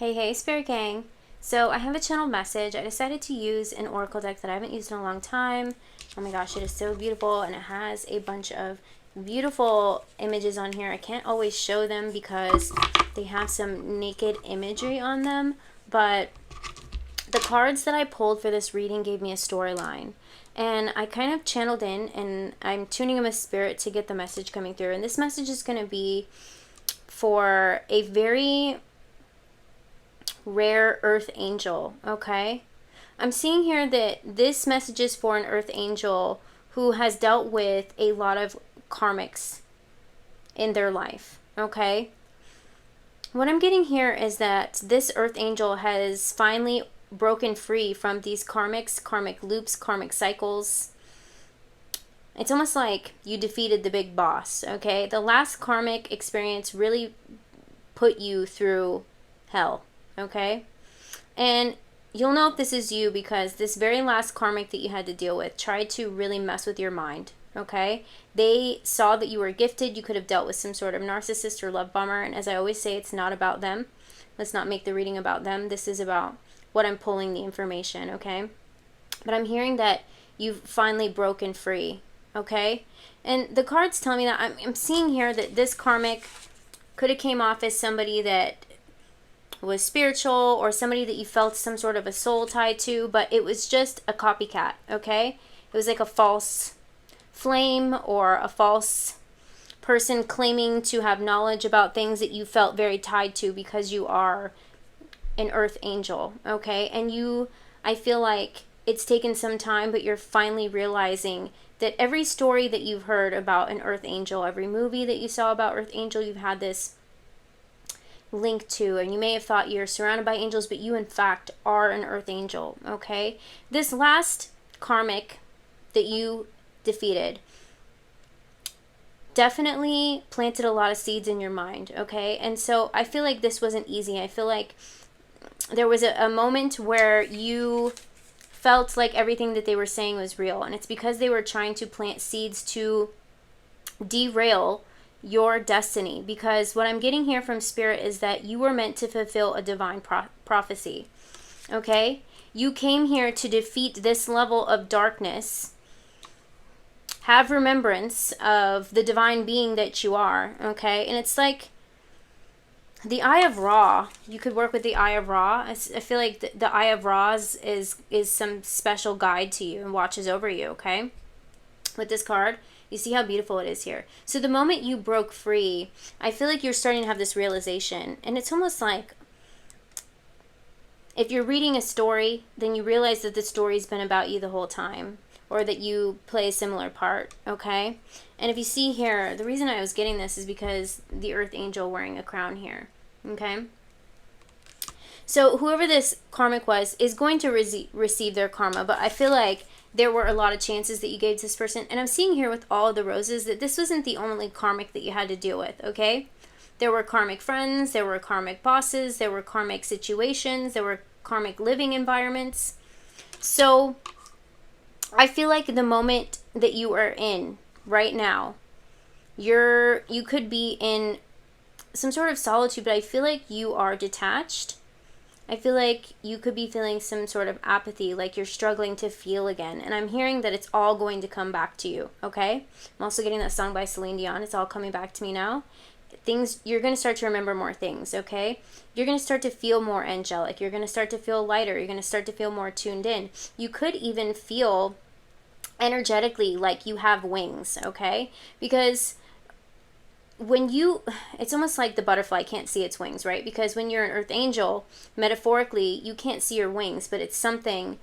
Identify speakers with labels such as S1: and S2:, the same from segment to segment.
S1: Hey, Spirit Gang. So I have a channel message. I decided to use an oracle deck that I haven't used in a long time. Oh my gosh, it is so beautiful, and it has a bunch of beautiful images on here. I can't always show them because they have some naked imagery on them, but the cards that I pulled for this reading gave me a storyline. And I kind of channeled in, and I'm tuning in with Spirit to get the message coming through. And this message is going to be for a very rare earth angel, okay? I'm seeing here that this message is for an earth angel who has dealt with a lot of karmics in their life, okay? What I'm getting here is that this earth angel has finally broken free from these karmics, karmic loops, karmic cycles. It's almost like you defeated the big boss, okay? The last karmic experience really put you through hell, okay? And you'll know if this is you because this very last karmic that you had to deal with tried to really mess with your mind, okay? They saw that you were gifted. You could have dealt with some sort of narcissist or love bomber, and as I always say, it's not about them. Let's not make the reading about them. This is about what I'm pulling the information, okay? But I'm hearing that you've finally broken free, okay? And the cards tell me that I'm seeing here that this karmic could have came off as somebody that was spiritual or somebody that you felt some sort of a soul tie to, but it was just a copycat, okay? It was like a false flame or a false person claiming to have knowledge about things that you felt very tied to because you are an earth angel, okay? And I feel like it's taken some time, but you're finally realizing that every story that you've heard about an earth angel, every movie that you saw about earth angel, you've had this link to, and you may have thought you're surrounded by angels, but you in fact are an earth angel, okay? This last karmic that you defeated definitely planted a lot of seeds in your mind, okay? And so I feel like this wasn't easy. I feel like there was a moment where you felt like everything that they were saying was real, and it's because they were trying to plant seeds to derail your destiny. Because what I'm getting here from Spirit is that you were meant to fulfill a divine prophecy, okay? You came here to defeat this level of darkness. Have remembrance of the divine being that you are, okay? And it's like the 𝗖𝐻𝐿. You could work with the 𝗖𝐻𝐿. I feel like the 𝗖𝐻𝐿 is some special guide to you and watches over you, okay? With this card, you see how beautiful it is here. So the moment you broke free, I feel like you're starting to have this realization. And it's almost like if you're reading a story, then you realize that the story's been about you the whole time, or that you play a similar part, okay? And if you see here, the reason I was getting this is because the earth angel wearing a crown here, okay? So whoever this karmic was is going to receive their karma, but I feel like there were a lot of chances that you gave to this person. And I'm seeing here with all of the roses that this wasn't the only karmic that you had to deal with, okay? There were karmic friends, there were karmic bosses, there were karmic situations, there were karmic living environments. So I feel like the moment that you are in right now, you could be in some sort of solitude, but I feel like you are detached. I feel like you could be feeling some sort of apathy, like you're struggling to feel again. And I'm hearing that it's all going to come back to you, okay? I'm also getting that song by Celine Dion. It's all coming back to me now. You're going to start to remember more things, okay? You're going to start to feel more angelic. You're going to start to feel lighter. You're going to start to feel more tuned in. You could even feel energetically like you have wings, okay? Because it's almost like the butterfly can't see its wings, right? Because when you're an earth angel, metaphorically, you can't see your wings, but it's something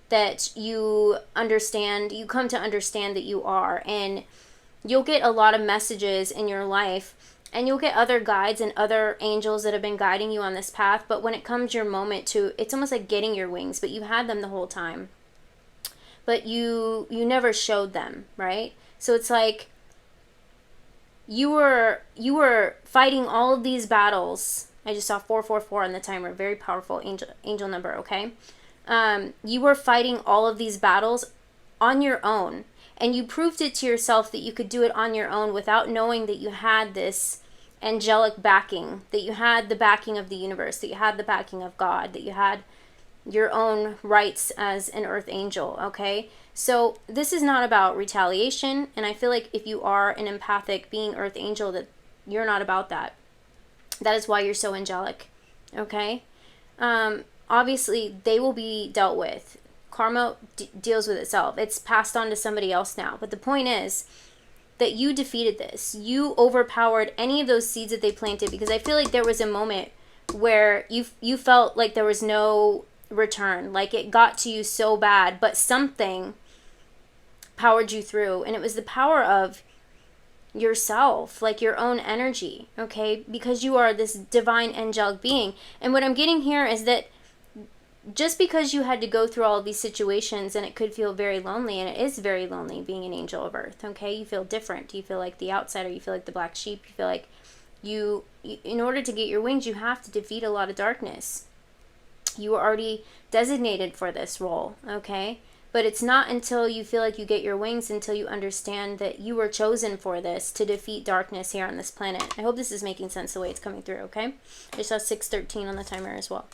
S1: that you understand, you come to understand that you are. And you'll get a lot of messages in your life, and you'll get other guides and other angels that have been guiding you on this path. But when it comes your moment to, it's almost like getting your wings, but you had them the whole time, but you never showed them, right? So it's like you were fighting all of these battles. I just saw 444 on the timer. Very powerful angel number, okay? You were fighting all of these battles on your own, and you proved it to yourself that you could do it on your own without knowing that you had this angelic backing, that you had the backing of the universe, that you had the backing of God, that you had your own rights as an earth angel, okay? So this is not about retaliation, and I feel like if you are an empathic being earth angel, that you're not about that. That is why you're so angelic, okay? Obviously, they will be dealt with. Karma deals with itself. It's passed on to somebody else now. But the point is that you defeated this. You overpowered any of those seeds that they planted, because I feel like there was a moment where you felt like there was no return. Like it got to you so bad, but something powered you through. And it was the power of yourself, like your own energy, okay? Because you are this divine angelic being. And what I'm getting here is that just because you had to go through all of these situations, and it could feel very lonely, and it is very lonely being an angel of earth, okay? You feel different. You feel like the outsider. You feel like the black sheep. You feel like you in order to get your wings, you have to defeat a lot of darkness. You were already designated for this role, okay? But it's not until you feel like you get your wings, until you understand that you were chosen for this, to defeat darkness here on this planet. I hope this is making sense the way it's coming through, okay? I saw 6:13 on the timer as well.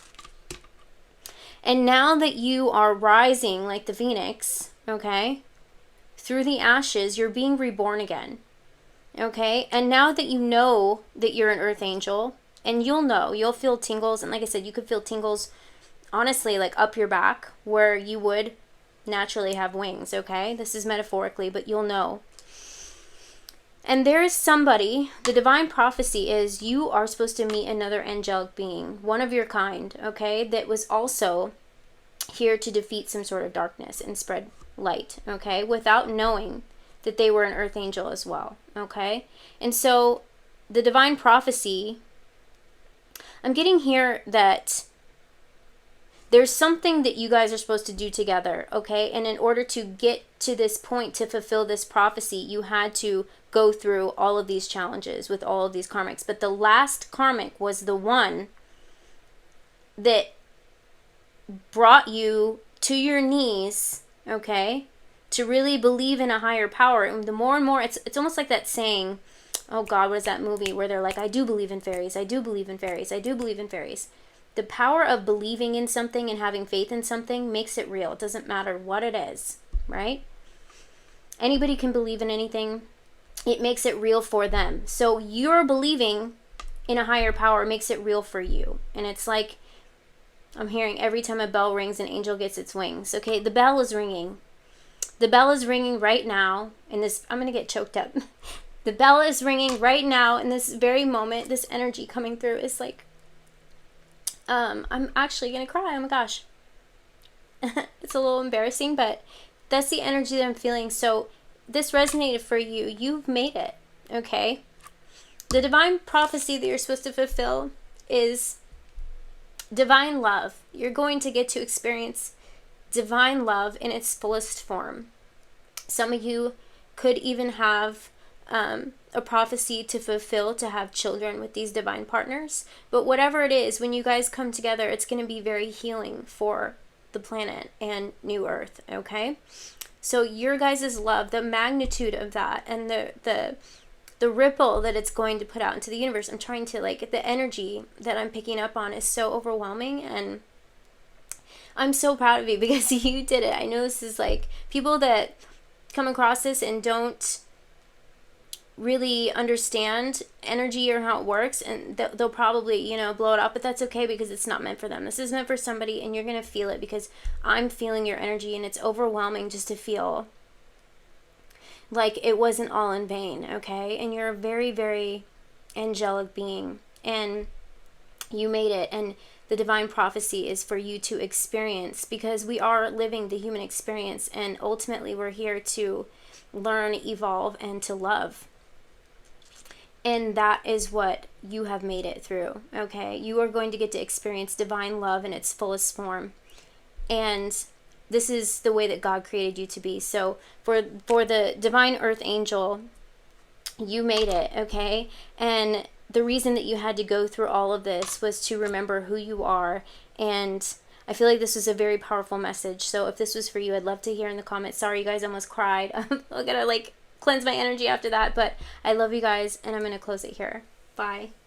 S1: And now that you are rising like the phoenix, okay, through the ashes, you're being reborn again, okay? And now that you know that you're an earth angel, and you'll feel tingles, and like I said, you could feel tingles, honestly, like up your back, where you would naturally have wings, okay? This is metaphorically, but you'll know. And there is somebody, the divine prophecy is you are supposed to meet another angelic being, one of your kind, okay, that was also here to defeat some sort of darkness and spread light, okay, without knowing that they were an earth angel as well, okay? And so the divine prophecy, I'm getting here that there's something that you guys are supposed to do together, okay? And in order to get to this point, to fulfill this prophecy, you had to go through all of these challenges with all of these karmics. But the last karmic was the one that brought you to your knees, okay? To really believe in a higher power. And the more and more, it's almost like that saying, oh God, what is that movie where they're like, I do believe in fairies, I do believe in fairies, I do believe in fairies. The power of believing in something and having faith in something makes it real. It doesn't matter what it is, right? Anybody can believe in anything. It makes it real for them. So you're believing in a higher power makes it real for you. And it's like, I'm hearing every time a bell rings, an angel gets its wings. Okay, the bell is ringing. The bell is ringing right now. And this, I'm going to get choked up. The bell is ringing right now in this very moment. This energy coming through is like, I'm actually going to cry. Oh my gosh. It's a little embarrassing, but that's the energy that I'm feeling. So this resonated for you. You've made it, okay? The divine prophecy that you're supposed to fulfill is divine love. You're going to get to experience divine love in its fullest form. Some of you could even have a prophecy to fulfill, to have children with these divine partners. But whatever it is, when you guys come together, it's going to be very healing for the planet and New Earth, okay? So your guys' love, the magnitude of that, and the ripple that it's going to put out into the universe, I'm trying to, like, the energy that I'm picking up on is so overwhelming, and I'm so proud of you because you did it. I know this is like, people that come across this and don't really understand energy or how it works, and they'll probably, you know, blow it up, but that's okay because it's not meant for them. This is meant for somebody, and you're going to feel it because I'm feeling your energy, and it's overwhelming just to feel like it wasn't all in vain, okay? And you're a very, very angelic being, and you made it, and the divine prophecy is for you to experience, because we are living the human experience, and ultimately we're here to learn, evolve, and to love. And that is what you have made it through, okay? You are going to get to experience divine love in its fullest form. And this is the way that God created you to be. So for the divine earth angel, you made it, okay? And the reason that you had to go through all of this was to remember who you are. And I feel like this was a very powerful message. So if this was for you, I'd love to hear in the comments. Sorry, you guys, I almost cried. I'm gonna, like, cleanse my energy after that, but I love you guys, and I'm going to close it here. Bye.